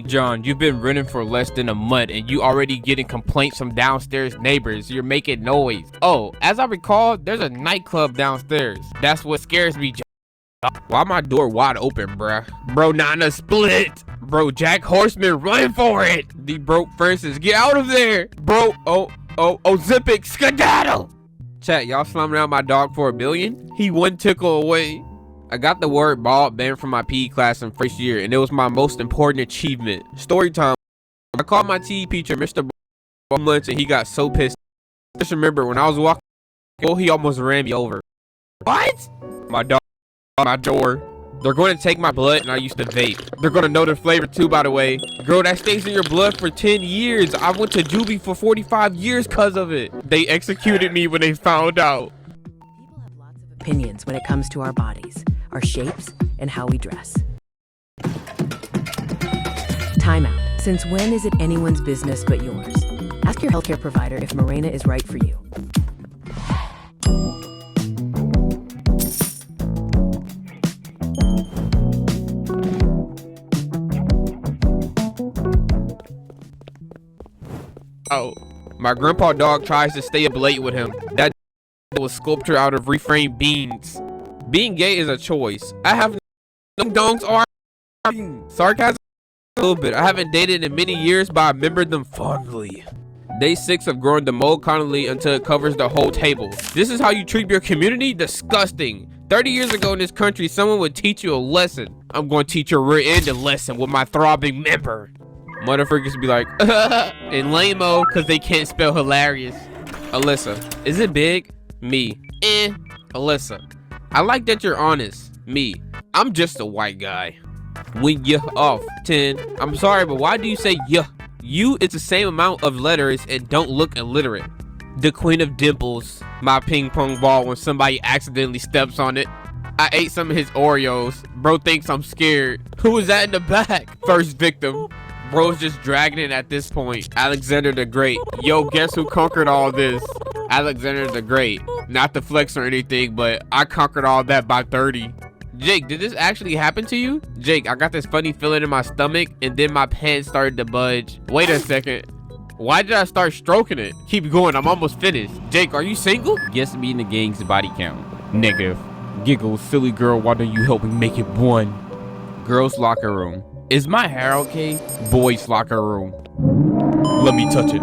John, you've been running for less than a month and you already getting complaints from downstairs neighbors. You're making noise. Oh, as I recall, there's a nightclub downstairs. That's what scares me, John. Why my door wide open, bruh? Bro, Nana split. Bro, Jack Horseman, run for it. The broke Francis, get out of there. Bro, zip it, skedaddle. Chat, y'all slumming out my dog for $1 billion? He one tickle away. I got the word bald banned from my PE class in first year, and it was my most important achievement. Story time. I called my TE teacher, Mr. Lunch, and he got so pissed. Just remember, when I was walking, he almost ran me over. What? My dog on my door. They're going to take my blood, and I used to vape. They're going to know the flavor too, by the way. Girl, that stays in your blood for 10 years. I went to juvie for 45 years because of it. They executed me when they found out. People have lots of opinions when it comes to our bodies, our shapes, and how we dress. Time out. Since when is it anyone's business but yours? Ask your healthcare provider if Mirena is right for you. Oh, my grandpa dog tries to stay up late with him. That was sculpture out of reframed beans. Being gay is a choice. I have no dongs are sarcasm a little bit. I haven't dated in many years, but I remember them fondly. Day 6 of growing the mold constantly until it covers the whole table. This is how you treat your community? Disgusting. 30 years ago in this country, someone would teach you a lesson. I'm going to teach your rear end a lesson with my throbbing member. Motherfuckers be like, and lame-o, cause they can't spell hilarious. Alyssa, is it big? Me, Alyssa, I like that you're honest. Me, I'm just a white guy. When you off 10, I'm sorry, but why do you say yeah? You is the same amount of letters and don't look illiterate. The queen of dimples, my ping pong ball when somebody accidentally steps on it. I ate some of his Oreos. Bro thinks I'm scared. Who was that in the back? First victim. Bro's just dragging it at this point. Alexander the Great. Yo, guess who conquered all this? Alexander the Great. Not to flex or anything, but I conquered all that by 30. Jake, did this actually happen to you? Jake, I got this funny feeling in my stomach and then my pants started to budge. Wait a second. Why did I start stroking it? Keep going, I'm almost finished. Jake, are you single? Guess me and the gang's body count. Negative. Giggles, silly girl, why don't you help me make it 1? Girls' locker room. Is my hair okay? Boys' locker room. Let me touch it.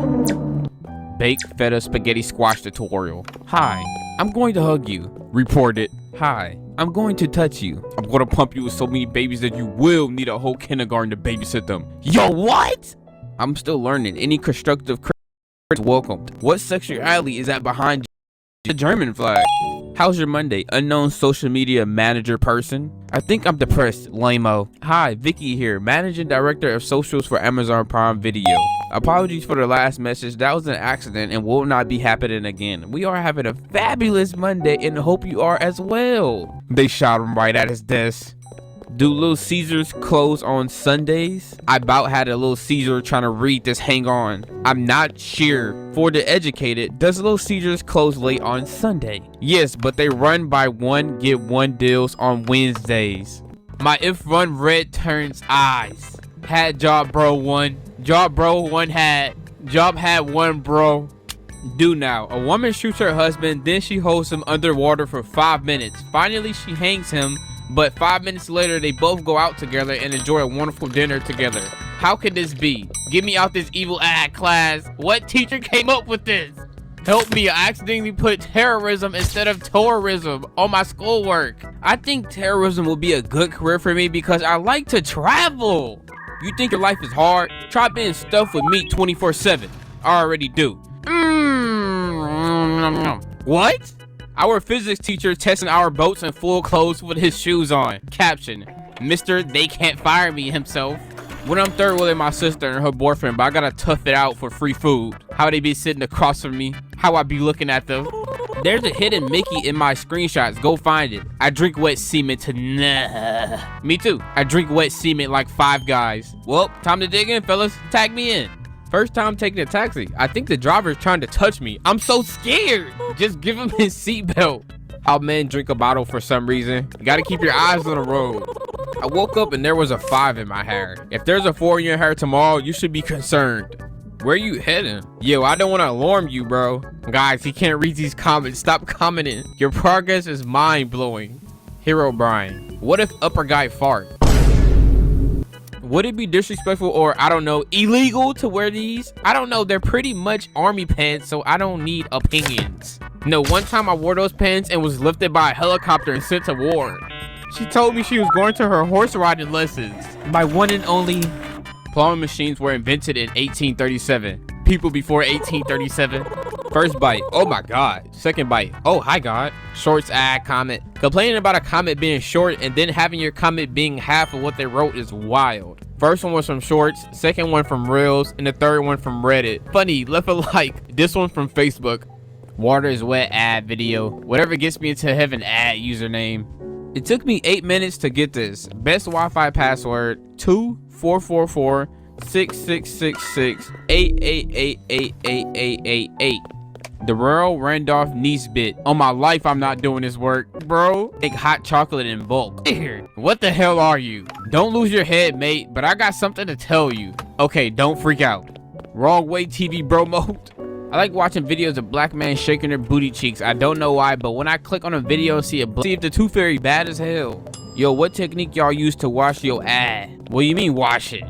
Baked feta spaghetti squash tutorial. Hi, I'm going to hug you. Report it. Hi, I'm going to touch you. I'm going to pump you with so many babies that you will need a whole kindergarten to babysit them. Yo, what? I'm still learning. Any constructive criticism is welcomed. What sexuality is that behind the German flag? How's your Monday? Unknown social media manager person. I think I'm depressed. Lame-o. Hi, Vicky here, managing director of socials for Amazon Prime Video. Apologies for the last message. That was an accident and will not be happening again. We are having a fabulous Monday and hope you are as well. They shot him right at his desk. Do Little Caesars close on Sundays? I about had a Little Caesar trying to read this. Hang on. I'm not sure. For the educated, does Little Caesars close late on Sunday? Yes, but they run by 1 get 1 deals on Wednesdays. My if run red turns eyes. Had job bro 1. Job bro 1 had. Job had 1 bro. Do now. A woman shoots her husband, then she holds him underwater for 5 minutes. Finally, she hangs him. But 5 minutes later, they both go out together and enjoy a wonderful dinner together. How could this be? Get me out this evil ad class. What teacher came up with this? Help me, I accidentally put terrorism instead of tourism on my schoolwork. I think terrorism will be a good career for me because I like to travel. You think your life is hard? Try being stuffed with meat 24/7. I already do. What? Our physics teacher testing our boats in full clothes with his shoes on. Caption, Mr. They Can't Fire Me himself. When I'm third wheeling my sister and her boyfriend, but I gotta tough it out for free food. How they be sitting across from me. How I be looking at them. There's a hidden Mickey in my screenshots. Go find it. I drink wet semen to nah. Me too. I drink wet semen like 5 guys. Well, time to dig in, fellas. Tag me in. First time taking a taxi. I think the driver is trying to touch me. I'm so scared. Just give him his seatbelt. How men drink a bottle for some reason. You gotta keep your eyes on the road. I woke up and there was a 5 in my hair. If there's a 4 in your hair tomorrow, you should be concerned. Where you heading? Yo, I don't want to alarm you, bro. Guys, he can't read these comments. Stop commenting. Your progress is mind-blowing. Hero Brian. What if upper guy fart? Would it be disrespectful or, I don't know, illegal to wear these? I don't know. They're pretty much army pants, so I don't need opinions. No, one time I wore those pants and was lifted by a helicopter and sent to war. She told me she was going to her horse riding lessons. My one and only plowing machines were invented in 1837. People before 1837. First bite, oh my god. Second bite, oh hi god. Shorts ad comment. Complaining about a comment being short and then having your comment being half of what they wrote is wild. First one was from Shorts, second one from Reels, and the third one from Reddit. Funny, left a like. This one from Facebook. Water is wet ad video. Whatever gets me into heaven ad username. It took me 8 minutes to get this. Best Wi-Fi password 2444-6666-888888888. The Rural Randolph Niece bit. On my life, I'm not doing this work. Bro, make hot chocolate in bulk. What the hell are you? Don't lose your head, mate, but I got something to tell you. Okay, don't freak out. Wrong way TV bro mode. I like watching videos of black men shaking their booty cheeks. I don't know why, but when I click on a video, see if the tooth fairy bad as hell. Yo, what technique y'all use to wash your ass? What do you mean wash it?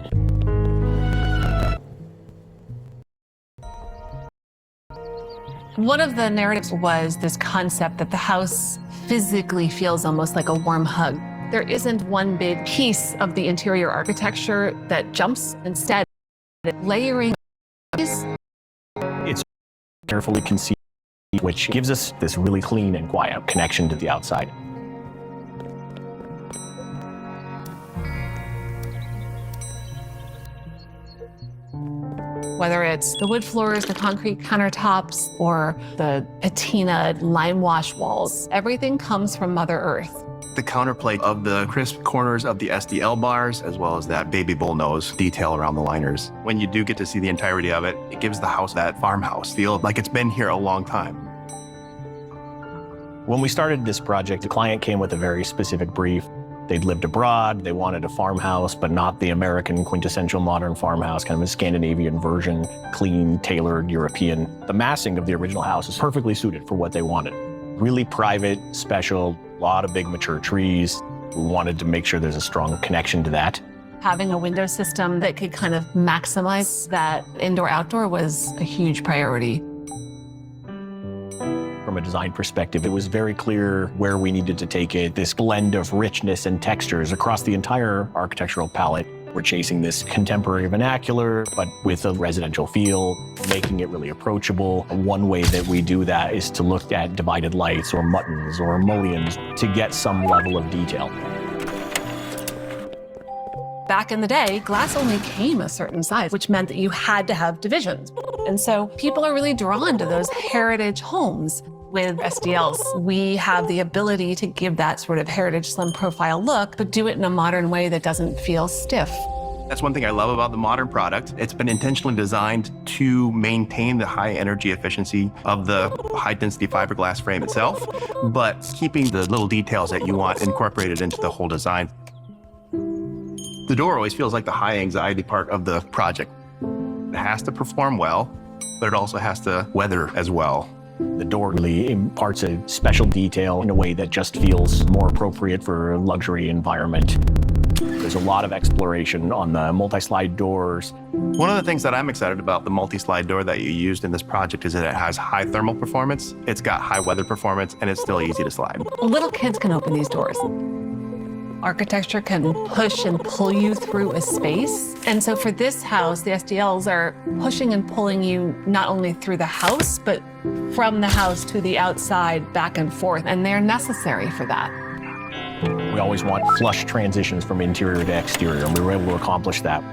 One of the narratives was this concept that the house physically feels almost like a warm hug. There isn't one big piece of the interior architecture that jumps. Instead, layering is carefully conceived, which gives us this really clean and quiet connection to the outside. whether it's the wood floors, the concrete countertops, or the patina lime wash walls. Everything comes from Mother Earth. The counterplay of the crisp corners of the SDL bars, as well as that baby bullnose detail around the liners. When you do get to see the entirety of it, it gives the house that farmhouse feel, like it's been here a long time. When we started this project, the client came with a very specific brief. They'd lived abroad, they wanted a farmhouse, but not the American quintessential modern farmhouse, kind of a Scandinavian version, clean, tailored, European. The massing of the original house is perfectly suited for what they wanted. Really private, special, a lot of big mature trees. We wanted to make sure there's a strong connection to that. Having a window system that could kind of maximize that indoor-outdoor was a huge priority. From a design perspective, it was very clear where we needed to take it, this blend of richness and textures across the entire architectural palette. We're chasing this contemporary vernacular, but with a residential feel, making it really approachable. One way that we do that is to look at divided lights or muttons or mullions to get some level of detail. Back in the day, glass only came a certain size, which meant that you had to have divisions. And so people are really drawn to those heritage homes. With SDLs, we have the ability to give that sort of heritage slim profile look, but do it in a modern way that doesn't feel stiff. That's one thing I love about the modern product. It's been intentionally designed to maintain the high energy efficiency of the high density fiberglass frame itself, but keeping the little details that you want incorporated into the whole design. The door always feels like the high anxiety part of the project. It has to perform well, but it also has to weather as well. The door really imparts a special detail in a way that just feels more appropriate for a luxury environment. There's a lot of exploration on the multi-slide doors. One of the things that I'm excited about the multi-slide door that you used in this project is that it has high thermal performance, it's got high weather performance, and it's still easy to slide. Little kids can open these doors. Architecture can push and pull you through a space. And so for this house, the SDLs are pushing and pulling you not only through the house, but from the house to the outside, back and forth. And they're necessary for that. We always want flush transitions from interior to exterior, and we were able to accomplish that.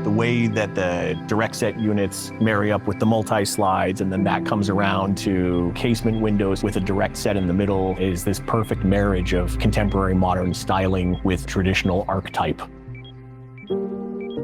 The way that the direct set units marry up with the multi-slides, and then that comes around to casement windows with a direct set in the middle, is this perfect marriage of contemporary modern styling with traditional archetype.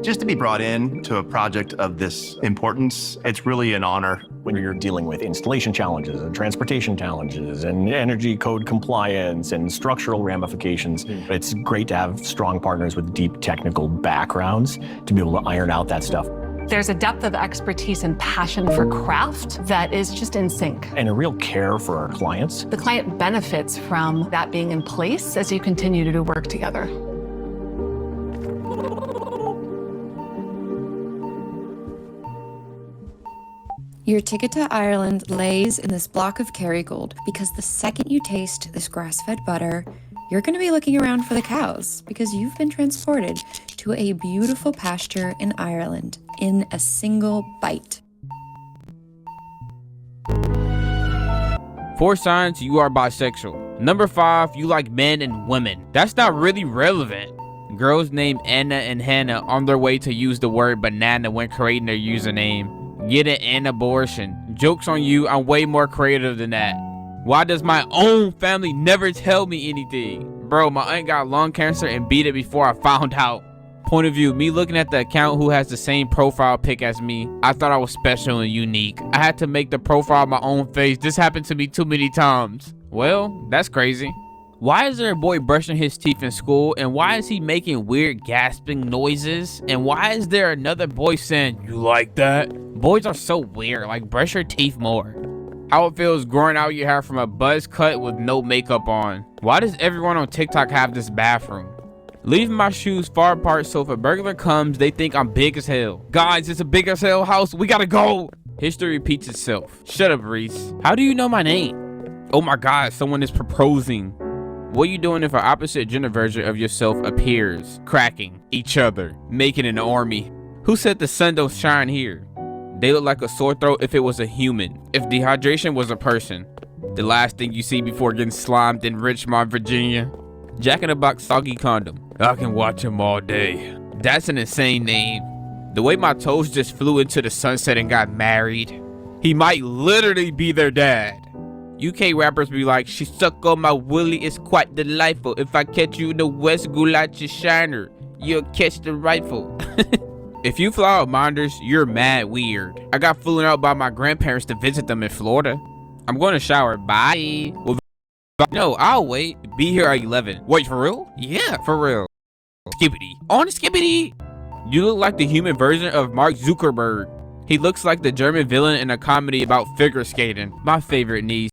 Just to be brought in to a project of this importance, it's really an honor. when you're dealing with installation challenges and transportation challenges and energy code compliance and structural ramifications. It's great to have strong partners with deep technical backgrounds to be able to iron out that stuff. There's a depth of expertise and passion for craft that is just in sync. And a real care for our clients. The client benefits from that being in place as you continue to do work together. Your ticket to Ireland lays in this block of Kerrygold because the second you taste this grass-fed butter, you're going to be looking around for the cows because you've been transported to a beautiful pasture in Ireland in a single bite. 4 signs you are bisexual. Number 5, you like men and women. That's not really relevant. Girls named Anna and Hannah on their way to use the word banana when creating their username. Get an abortion. Joke's on you, I'm way more creative than that. Why does my own family never tell me anything? Bro, my aunt got lung cancer and beat it before I found out. Point of view, me looking at the account who has the same profile pic as me, I thought I was special and unique. I had to make the profile my own face. This happened to me too many times. Well, that's crazy. Why is there a boy brushing his teeth in school, and why is he making weird gasping noises? And why is there another boy saying, "You like that?" Boys are so weird, like brush your teeth more. How it feels growing out your hair from a buzz cut with no makeup on. Why does everyone on TikTok have this bathroom? Leaving my shoes far apart so if a burglar comes, they think I'm big as hell. Guys, it's a big as hell house, we gotta go. History repeats itself. Shut up, Reese. How do you know my name? Oh my God, someone is proposing. What are you doing if an opposite gender version of yourself appears? Cracking each other, making an army. Who said the sun don't shine here? They look like a sore throat if it was a human. If dehydration was a person. The last thing you see before getting slimed in Richmond, Virginia. Jack in the Box soggy condom. I can watch him all day. That's an insane name. The way my toes just flew into the sunset and got married. He might literally be their dad. UK rappers be like, she suck on my willy, it's quite delightful. If I catch you in the west, goulash your shiner. You'll catch the rifle. If you fly out Monders, you're mad weird. I got fooling out by my grandparents to visit them in Florida. I'm going to shower, bye. Well, no, I'll wait. Be here at 11. Wait, for real? Yeah, for real. Skibbity. On the skibbity. You look like the human version of Mark Zuckerberg. He looks like the German villain in a comedy about figure skating. My favorite niece.